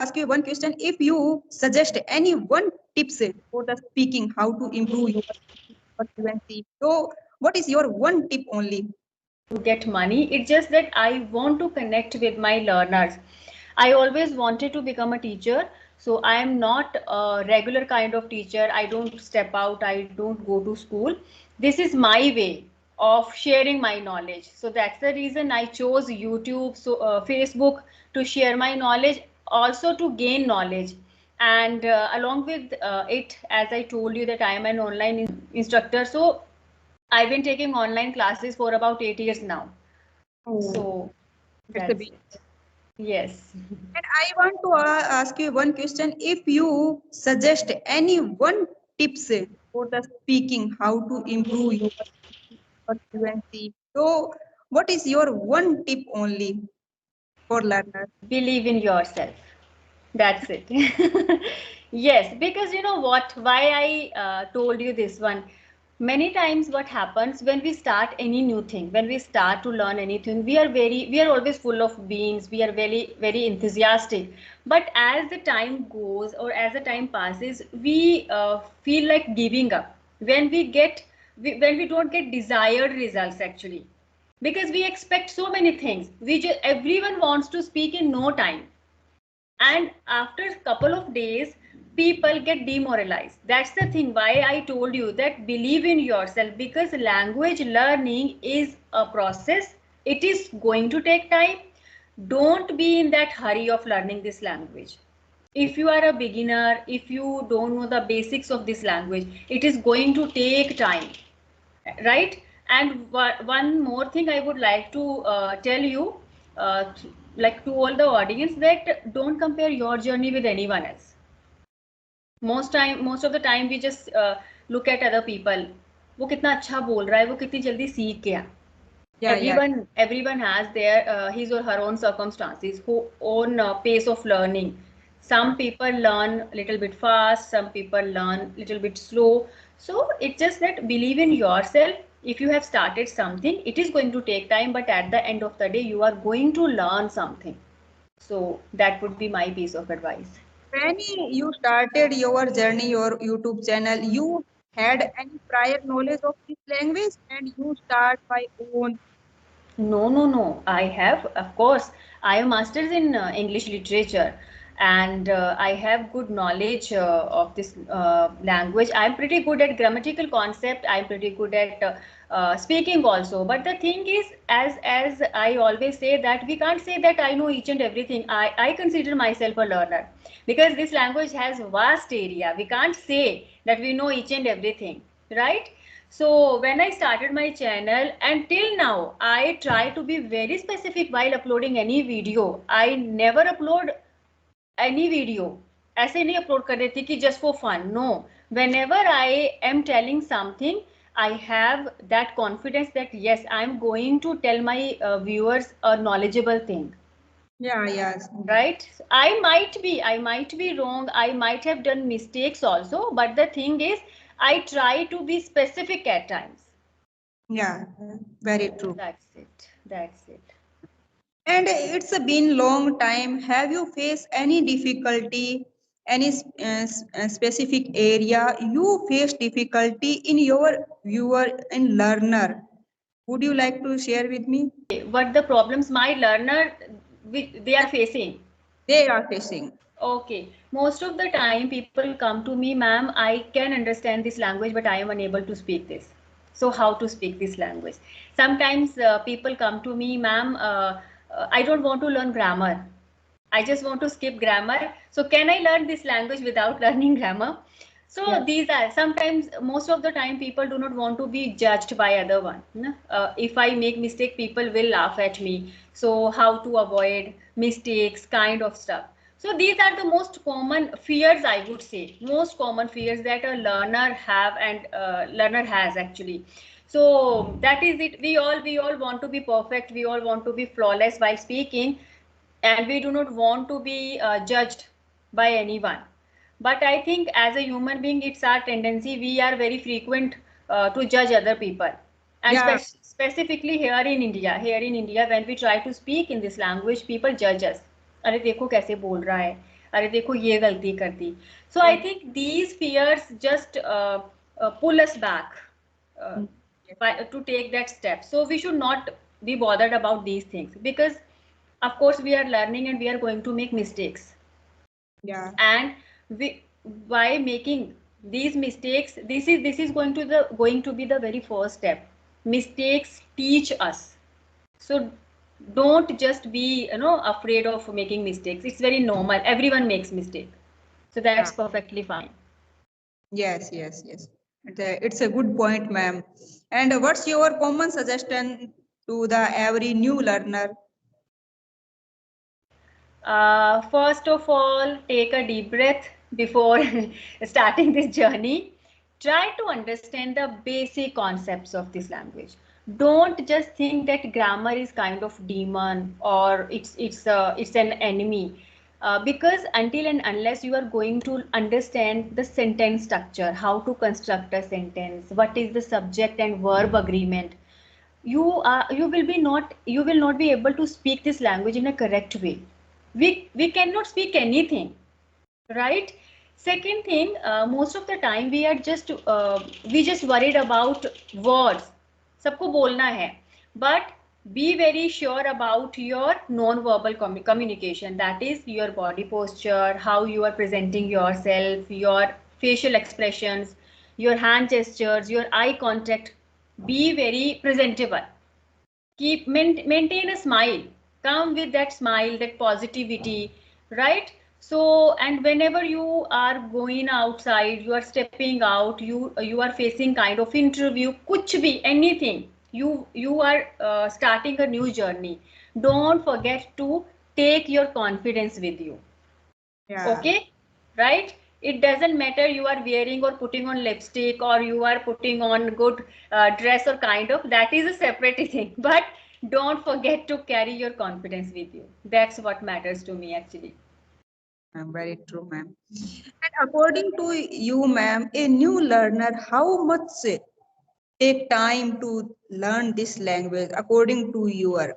ask you one question. If you suggest any one tips for the speaking, how to improve your fluency, so what is your one tip only? To get money. It's just that I want to connect with my learners. I always wanted to become a teacher. So I am not a regular kind of teacher. I don't step out. I don't go to school. This is my way of sharing my knowledge. So that's the reason I chose YouTube, Facebook to share my knowledge, also to gain knowledge. And along with it, as I told you that I am an online instructor. So I've been taking online classes for about 8 years now. Oh, So that's a that's big. it. Yes. And I want to ask you one question. If you suggest any one tips for the speaking, how to improve your fluency, so what is your one tip only for learners? Believe in yourself. That's it. Yes, because you know what? Why I told you this one. Many times, what happens when we start any new thing, when we start to learn anything, we are always full of beans. We are very, very enthusiastic. But as the time goes or as the time passes, we feel like giving up. When we don't get desired results actually, because we expect so many things. Everyone wants to speak in no time, and after a couple of days people get demoralized. That's the thing why I told you that believe in yourself, because language learning is a process. It is going to take time. Don't be in that hurry of learning this language. If you are a beginner, if you don't know the basics of this language, it is going to take time, right? And one more thing I would like to tell you, like to all the audience, that don't compare your journey with anyone else. Most of the time we just look at other people. वो कितना अच्छा बोल रहा है, वो कितनी जल्दी सीख गया. Yeah, yeah. Everyone has their his or her own circumstances, who own pace of learning. Some people learn a little bit fast, some people learn a little bit slow. So it's just that believe in yourself. If you have started something, it is going to take time, but at the end of the day you are going to learn something. So that would be my piece of advice. When you started your journey, your YouTube channel, you had any prior knowledge of this language and you start by own. No, no, no. I have, of course, I have masters in English literature, and I have good knowledge of this language. I'm pretty good at grammatical concept. I'm pretty good at speaking also. But the thing is, as I always say, that we can't say that I know each and everything. I consider myself a learner, because this language has vast area. We can't say that we know each and everything, right? So when I started my channel until now, I try to be very specific while uploading any video. I never upload any video. ऐसे नहीं upload कर देती कि just for fun. No. Whenever I am telling something, I have that confidence that yes, I am going to tell my viewers a knowledgeable thing. Yeah, yes. Right? I might be wrong. I might have done mistakes also, but the thing is, I try to be specific at times. Yeah, very true. That's it. That's it. And it's been long time. Have you faced any difficulty, any specific area you face difficulty in your viewer and learner? Would you like to share with me? What the problems my learner they are facing? They are facing. Okay. Most of the time people come to me, ma'am, I can understand this language, but I am unable to speak this. So how to speak this language? Sometimes people come to me, ma'am, I don't want to learn grammar. I just want to skip grammar. So can I learn this language without learning grammar? So Yeah. these are sometimes, most of the time people do not want to be judged by other one. No? If I make mistake, people will laugh at me. So how to avoid mistakes, kind of stuff. So these are the most common fears, I would say, most common fears that a learner have and learner has actually. So that is it. We all want to be perfect. We all want to be flawless while speaking, and we do not want to be judged by anyone. But I think as a human being, it's our tendency. We are very frequent to judge other people, and Yeah. specifically here in India, when we try to speak in this language, people judge us. अरे देखो कैसे बोल रहा है, अरे देखो ये गलती कर दी. So I think these fears just pull us back uh, to take that step. So we should not be bothered about these things, because of course we are learning and we are going to make mistakes. Yeah. And we, by making these mistakes, this is going to be the very first step. Mistakes teach us. So don't just be afraid of making mistakes. It's very normal. Everyone makes mistake. So that's perfectly fine. Yes, yes, yes. It's a good point, ma'am. And what's your common suggestion to the every new learner? First of all, take a deep breath before starting this journey. Try to understand the basic concepts of this language. Don't just think that grammar is kind of demon or it's an enemy. Because until and unless you are going to understand the sentence structure, how to construct a sentence, what is the subject and verb agreement, you will not be able to speak this language in a correct way. We cannot speak anything, right? Second thing, most of the time we just worried about words. सबको बोलना है, but be very sure about your non-verbal communication. That is your body posture, how you are presenting yourself, your facial expressions, your hand gestures, your eye contact. Be very presentable. Maintain a smile. Come with that smile, that positivity, right? So, and whenever you are going outside, you are stepping out, you are facing kind of interview, kuch bhi, anything, you are starting a new journey. Don't forget to take your confidence with you. Yeah. Okay, right? It doesn't matter you are wearing or putting on lipstick or you are putting on good dress or kind of, that is a separate thing. But don't forget to carry your confidence with you. That's what matters to me actually. Very true, ma'am. And according to you, ma'am, a new learner, how much take time to learn this language according to your?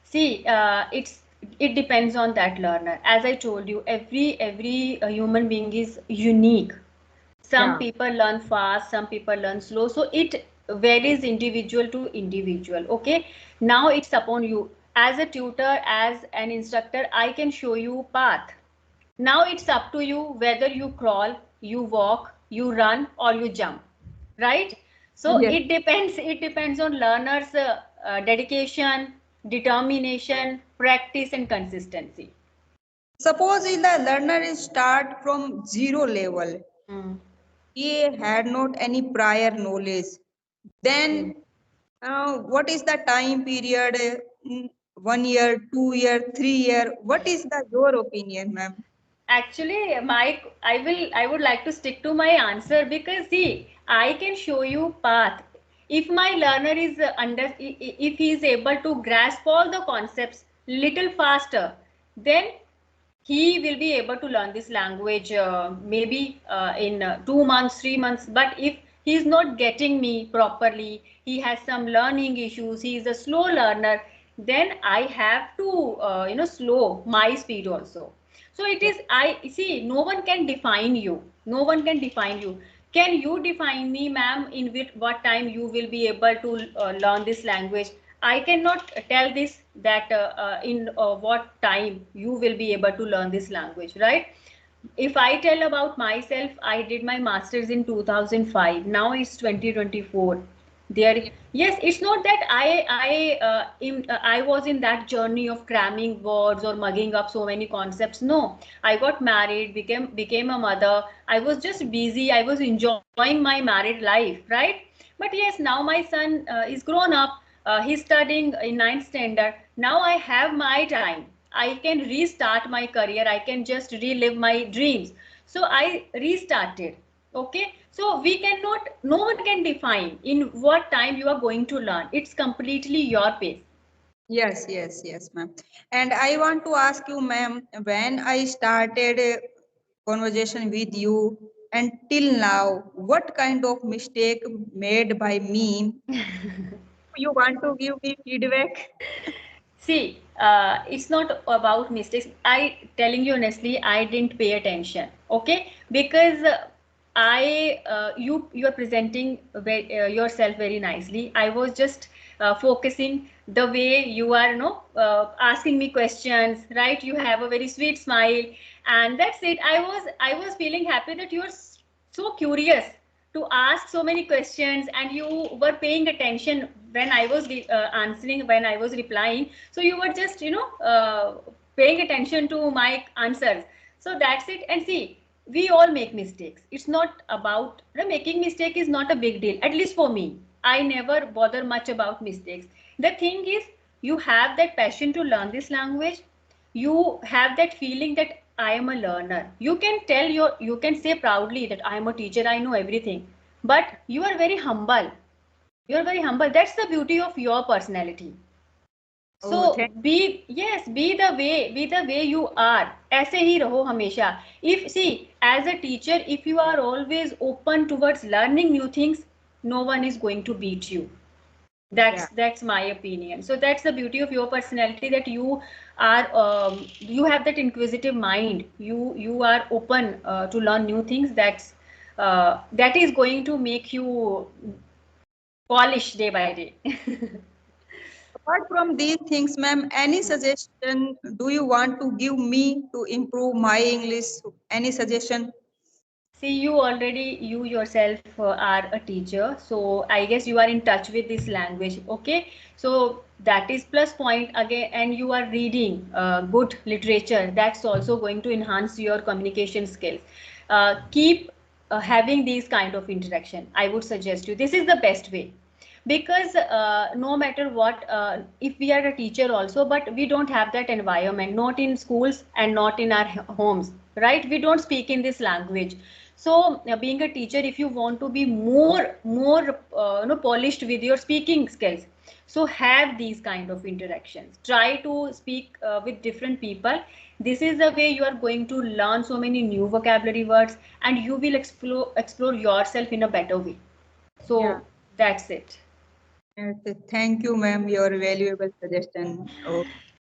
See, it depends on that learner. As I told you, every human being is unique. Some Yeah. people learn fast, some people learn slow. So it varies individual to individual. Okay. Now it's upon you. As a tutor, as an instructor, I can show you path. Now it's up to you whether you crawl, you walk, you run, or you jump. Right? So Yes. it depends on learners' dedication, determination, practice, and consistency. Suppose if the learner is start from zero level, Mm. he had not any prior knowledge, Mm. then what is the time period? 1 year, 2 year, 3 year? What is the your opinion, ma'am? Actually, I would like to stick to my answer, because see, I can show you path. If my learner is if he is able to grasp all the concepts little faster, then he will be able to learn this language maybe in 2 months, 3 months. But if he is not getting me properly, he has some learning issues, he is a slow learner, then I have to slow my speed also. So it is, I see, no one can define you. No one can define you. Can you define me, ma'am, in what time you will be able to learn this language? I cannot tell this that in what time you will be able to learn this language, right? If I tell about myself, I did my master's in 2005. Now it's 2024. There, yes, it's not that I was in that journey of cramming words or mugging up so many concepts. No, I got married, became a mother. I was just busy. I was enjoying my married life, right? But yes, now my son is grown up. He's studying in ninth standard. Now I have my time. I can restart my career. I can just relive my dreams. So I restarted. Okay. So we cannot, no one can define in what time you are going to learn. It's completely your pace. Yes, yes, yes, ma'am. And I want to ask you, ma'am, when I started a conversation with you and till now, what kind of mistake made by me? You want to give me feedback? See, it's not about mistakes. I telling you honestly, I didn't pay attention. Okay, because you are presenting yourself very nicely. I was just focusing the way you are, asking me questions. Right, you have a very sweet smile, and that's it. I was feeling happy that you are so curious to ask so many questions, and you were paying attention when I was answering, when I was replying. So you were just paying attention to my answers. So that's it. And see, we all make mistakes. It's not about making mistake is not a big deal. At least for me, I never bother much about mistakes. The thing is, you have that passion to learn this language. You have that feeling that I am a learner. You can say proudly that I am a teacher, I know everything. But you are very humble. You are very humble. That's the beauty of your personality. Oh, So be the way you are. ऐसे ही रहो हमेशा. If see, as a teacher, if you are always open towards learning new things, no one is going to beat you. yeah. That's my opinion. So that's the beauty of your personality, that you have that inquisitive mind. You are open to learn new things. That is going to make you polish day by day. Apart from these things, ma'am, any suggestion do you want to give me to improve my English? Any suggestion? See, you yourself are a teacher, so I guess you are in touch with this language. Okay, so that is plus point again, and you are reading good literature. That's also going to enhance your communication skills. Keep having these kind of interaction. I would suggest you. This is the best way, because no matter what, if we are a teacher also, but we don't have that environment, not in schools and not in our homes, right? We don't speak in this language. So being a teacher, if you want to be more polished with your speaking skills, so have these kind of interactions. Try to speak with different people. This is the way you are going to learn so many new vocabulary words, and you will explore yourself in a better way. Yeah. So that's it. Yes, thank you, ma'am. Your valuable suggestion. Oh.